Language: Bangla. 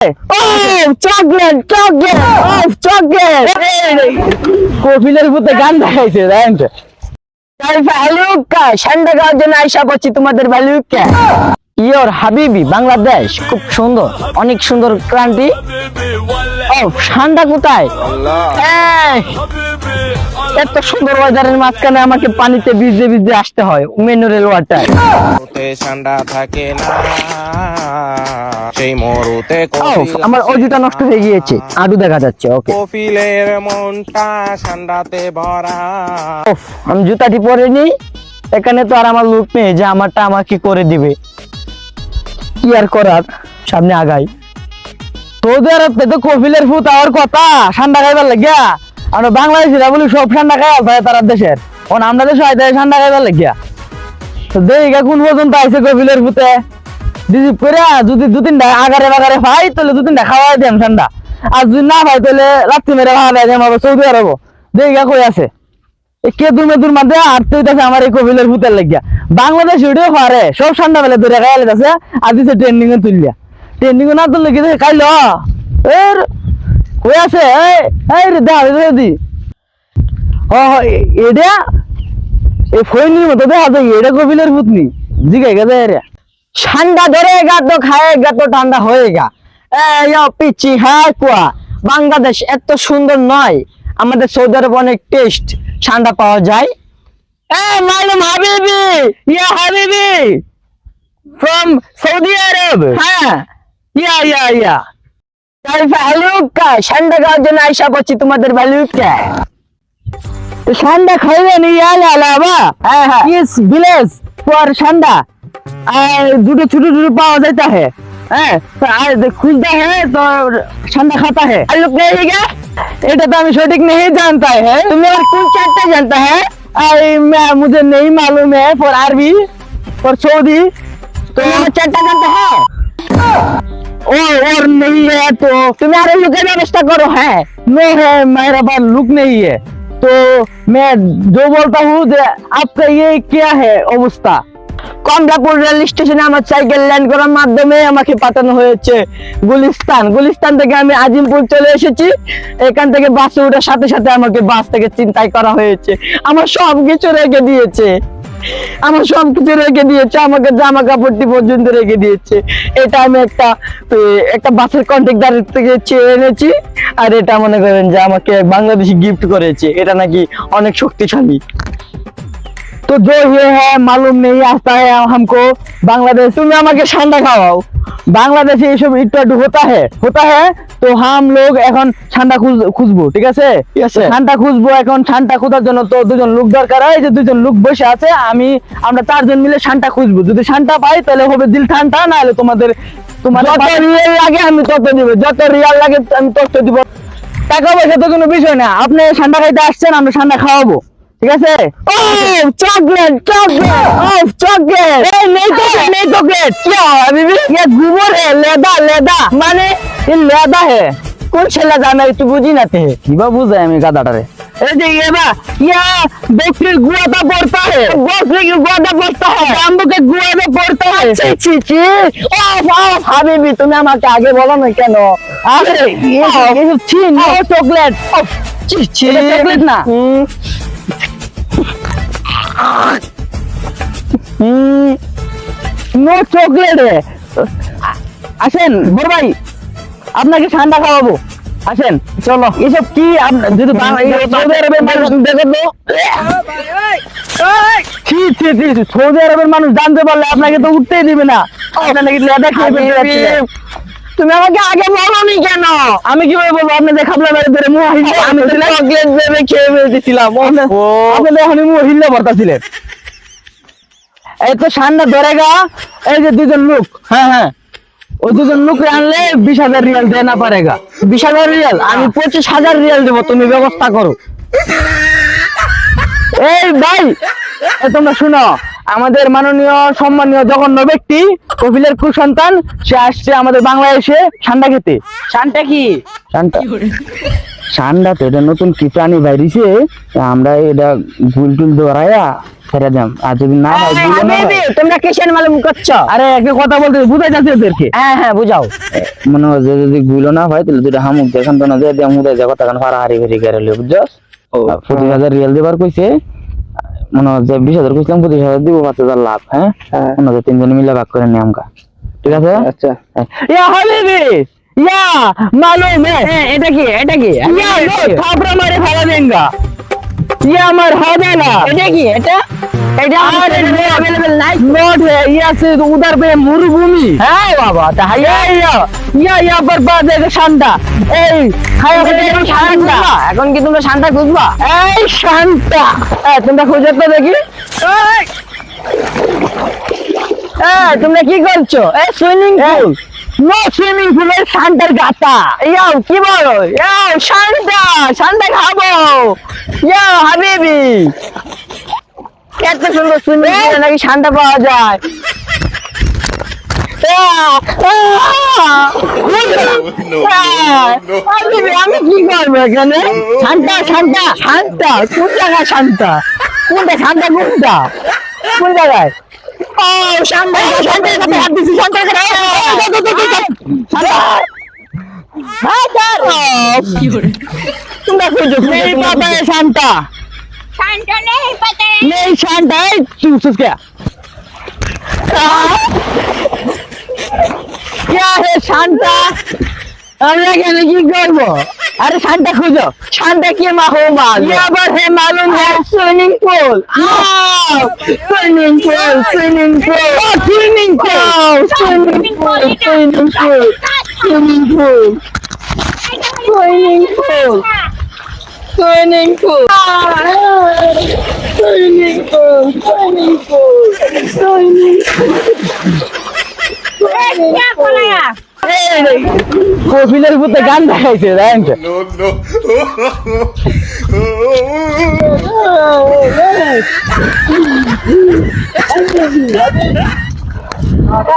চকলেট চকলেট চকলেট কপিলের ভূতে গান দেখাইছে ভ্যালুকা ঠান্ডা খাওয়ার জন্য আইসা পড়ছি তোমাদের ভ্যালুকা ইয়োর হাবিবি বাংলাদেশ খুব সুন্দর অনেক সুন্দর ক্রান্তি ঠান্ডা কোথায় এত সুন্দর ওয়েদারের মাঝখানে আমাকে পানিতে ভিজতে ভিজতে আসতে হয় মিনারেল ওয়াটার ঠান্ডা থাকে না সেই মরুতে আমার অজুটা নষ্ট হয়ে গিয়েছে আদু দেখা যাচ্ছে ওকে কপিলের মনটা ঠান্ডাতে ভরা আমি জুতাটি পরে নি এখানে তো আর আমার লুক নেই যে আমারটা আমাকে করে দিবে কি আর করার সামনে আগাই সৌদি আরব তো কপিলের ভূত আমার কথা ঠান্ডা খাইবার লাগিয়া আমরা বাংলাদেশিরা বলি সব ঠান্ডা খাই তারা দেশের আমরা দেশ ঠান্ডা খাইবার লাগিয়া তো দেখা কোন পর্যন্ত আইসে কপিলের ভূতে রিসিভ করে যদি দু তিনটা আগারে বাগারে পাই তাহলে দু তিনটা খাওয়াই দিলাম ঠান্ডা আর যদি না পাই তাহলে রাত্রি মেরে ভাড়া দেয় আমার সৌদি আরব দেখা কই আছে কে দুর মাঝে আটতে হইতেছে আমার এই কপিলের ভূতের লাগিয়া বাংলাদেশ উঠেও পারে সব ঠান্ডা বেলা ধরে খাইলে আছে আর দিচ্ছে ট্রেন্ডিং এ তুললিয়া ট্রেন্ডিং না তুললে কি খাইল এর কই আছে এই রে দেখা দি এটা এই ফইনির মতো দেখা যায় এটা কপিলের ভূত নি জিগাই গেছে রে ঠান্ডা ধরেগা তো খাएगा তো ঠান্ডা হয়েগা পিচ্ছি হ্যাঁ কুয়া বাংলাদেশ এত সুন্দর নয় আমাদের সৌদি আরব অনেক টেস্ট ঠান্ডা পাওয়া যায় মালুম হাবিবি ইয়া হাবিবি ফ্রম সৌদি আরব হ্যাঁ ইয়া ভ্যালুকা ঠান্ডা খাওয়ার জন্য আইসা পড়ছি তোমাদের ভ্যালুকা ঠান্ডা খাইবে নি আলাবা হ্যাঁ ইস ভিলেজ ফর ঠান্ডা দুটো ছোট ছোট पावा जाता है खुलता है तो ठंडा खाता है लोग नहीं क्या এটা তো আমি সঠিক नहीं जानता है तुम्हें और कौन चाहता जानता है मुझे नहीं मालूम है फॉर अरबी फॉर सऊदी तो चाहता जानता है और नहीं है तो तुम्हारे लुक का व्यवस्था करो है मैं है मेरा पास लुक नहीं है तो मैं जो बोलता हूँ आपका ये क्या है अवस्था কমলাপুর রেল স্টেশনে আমার সাইকেল ল্যান্ড করার মাধ্যমে আমাকে পাঠানো হয়েছে গুলিস্তান থেকে আমি আজিমপুর চলে এসেছি এখান থেকে বাসে ওঠার সাথে সাথে আমাকে বাস থেকে চিন্তাই করা হয়েছে আমার সবকিছু রেখে দিয়েছে আমাকে জামা কাপড়টি পর্যন্ত রেখে দিয়েছে এটা আমি একটা বাসের কন্ট্রাক্টর থেকে চেয়ে এনেছি আর এটা মনে করেন যে আমাকে বাংলাদেশি গিফট করেছে এটা নাকি অনেক শক্তিশালী तो जो ये है मालूम नहीं आता है हमको बांग्लादेश में আমাকে ঠান্ডা খাওয়াও বাংলাদেশে এইসব একটু होता है तो हम लोग এখন ঠান্ডা খুঁজবো ঠিক আছে ঠান্ডা খুঁজবো এখন ঠান্ডা খোঁজার জন্য তো দুজন লোক দরকার হয় যে দুজন লোক বসে আছে আমরা চারজন মিলে ঠান্ডা খুঁজবো যদি ঠান্ডা পাই তাহলে হবে দিল ঠান্ডা না হলে তোমাদের যত রিয়াল লাগে আমি তত দিব যত রিয়াল লাগে আমি তত দিব টাকা পয়সা তো কোনো বিষয় না আপনি ঠান্ডা খাইতে আসছেন আমরা ঠান্ডা খাওয়াবো ঠিক আছে চকলেট চকলেট नहीं चॉकलेट क्या अभी भी ये गोबर है लेदा माने ये लेदा है कौन से लेदा मैं तो बुझी ना थे কিবা বুঝাই আমি গাদাটারে এই যে ये बकरी गुआदा पड़ता है बाम्बू के गुआदा पड़ता है ছি হাবিবি তুমি আমাকে আগে বলো না কেন আরে ये ছি নো চকলেট ছি চকলেট না নো চকলেট আসেন বড় ভাই আপনাকে ঠান্ডা খাওয়াবো আসেন চলো এসব কি যদি সৌদি আরবের মানুষ দেখো তো সৌদি আরবের মানুষ জানতে পারলে আপনাকে তো উঠতেই দিবে না আপনাকে লেদা খেয়ে তুমি আমাকে আগে বলোনি কেন আমি কিভাবে বলবো আপনি যে খাবলা মেরে ধরে আমি চকলেট ভেবে খেয়ে ফেলতেছিলাম আপনি এখন হিল্লে ভরতাছিলেন এই তো ঠান্ডা ধরেগা এই যে দুজন লোক হ্যাঁ ওই দুজন লোক আনলে 20,000 রিয়াল দেনা পারেগা 20,000 রিয়াল আমি 25,000 রিয়াল দেবো তুমি ব্যবস্থা করো এই ভাই তোমরা শুনো আমাদের মাননীয় সম্মানীয় জঘন্য ব্যক্তি কপিলের কুসন্তান সে আসছে আমাদের বাংলাদেশে ঠান্ডা খেতে ঠান্ডা তো এটা নতুন কি প্রাণী বাইরেছে আমরা এটা গুল টুল ধরাইয়া ছেড়ে দাম আর যদি না হয় গুলো না হয়, তোমরা কিসের মালুম করছো? আরে একটা কথা বলতে বুঝাই যাচ্ছে ওদেরকে হ্যাঁ বুঝাও। মনে হয় যে যদি গুলো না হয় তাহলে দুটা হামুক দেখান তো না দিয়ে দিয়ে মুড়ে যায় কথা কান ফারা হারি ঘুরি গেলে বুঝছো 25,000 রিয়াল দেবার কইছে মনে হয় যে 20,000 কইছিলাম 25,000 দিব 5,000 লাভ হ্যাঁ মনে হয় তিনজনে মিলে ভাগ করে নিই আমকা ঠিক আছে আচ্ছা ইয়া হাবিবি ইয়া মালুম है এটা কি ইয়া লো থাপড়া মারে ফেলা দেঙ্গা ইয়া আমার হবে না এটা কি এটা अवेलेबल नहीं। नोट है यहाँ से उधर पे मरुभूमि হ্যাঁ বাবা তাই यहाँ पर बात है शांता এই খায়া শান্তা এখন কি তোমরা শান্তা খুঁজবা? এই শান্তা তোমরা খুঁজে তো দেখি তোমরা কি করছো? সুইমিং পুল নো সুইমিং পুলের শান্তার গাতা ইয়াও কি বলো? ইয়াও শান্তা খাবো। ইয়াও হাবিবি এত সুন্দর সুইমিং পুলে নাকি শান্তা পাওয়া যায়। হাবিবি আমি কি করবো এখানে? শান্তা কোন জায়গায় শান্তা? কোনটা শান্তা কোন জায়গায়? ও শান্তা সাথে হাত দিছি শান্তা তোমরা খুঁজো नहीं पता है शांता शांता नहीं पता है। नहीं शांता है तू क्या क्या है शांता? আমরা এখানে কি করবো? আরে শান্তা খুঁজো। শান্তা কি মাহমাল यहाँ पर है मालूम है swimming pool swimming pool swimming pool swimming pool swimming pool swimming pool swimming pool swimming pool swimming pool swimming pool swimming क्या बोला? কপিলের পুতে গান দেখাইছে জানেন তো? No, no.